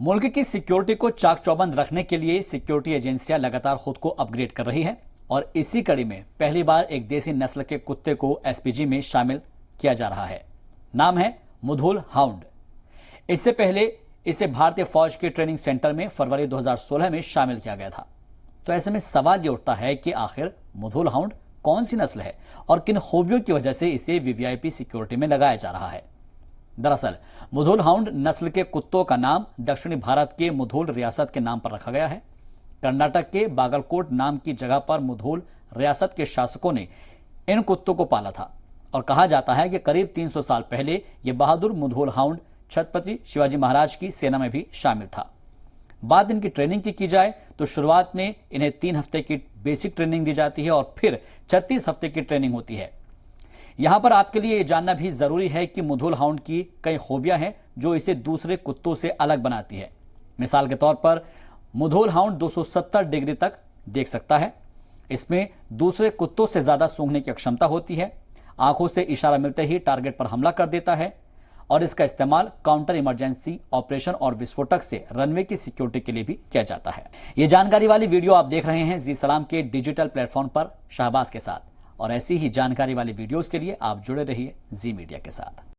मुल्क की सिक्योरिटी को चाक चौबंद रखने के लिए सिक्योरिटी एजेंसियां लगातार खुद को अपग्रेड कर रही हैं और इसी कड़ी में पहली बार एक देसी नस्ल के कुत्ते को एसपीजी में शामिल किया जा रहा है। नाम है मुधोल हाउंड। इससे पहले इसे भारतीय फौज के ट्रेनिंग सेंटर में फरवरी 2016 में शामिल किया गया था। तो ऐसे में सवाल ये उठता है कि आखिर मुधोल हाउंड कौन सी नस्ल है और किन खूबियों की वजह से इसे वीवीआईपी सिक्योरिटी में लगाया जा रहा है। दरअसल मुधोल हाउंड नस्ल के कुत्तों का नाम दक्षिणी भारत के मुधोल रियासत के नाम पर रखा गया है। कर्नाटक के बागलकोट नाम की जगह पर मुधोल रियासत के शासकों ने इन कुत्तों को पाला था और कहा जाता है कि करीब 300 साल पहले यह बहादुर मुधोल हाउंड छत्रपति शिवाजी महाराज की सेना में भी शामिल था। बात इनकी ट्रेनिंग की जाए तो शुरुआत में इन्हें 3 हफ्ते की बेसिक ट्रेनिंग दी जाती है और फिर 36 हफ्ते की ट्रेनिंग होती है। यहां पर आपके लिए यह जानना भी जरूरी है कि मुधोल हाउंड की कई खूबियां हैं जो इसे दूसरे कुत्तों से अलग बनाती है। मिसाल के तौर पर मुधोल हाउंड 270 डिग्री तक देख सकता है। इसमें दूसरे कुत्तों से ज्यादा सूंघने की क्षमता होती है। आंखों से इशारा मिलते ही टारगेट पर हमला कर देता है और इसका इस्तेमाल काउंटर इमरजेंसी ऑपरेशन और विस्फोटक से रनवे की सिक्योरिटी के लिए भी किया जाता है। यह जानकारी वाली वीडियो आप देख रहे हैं जी सलाम के डिजिटल प्लेटफॉर्म पर शहबाज के साथ, और ऐसी ही जानकारी वाली वीडियोस के लिए आप जुड़े रहिए जी मीडिया के साथ।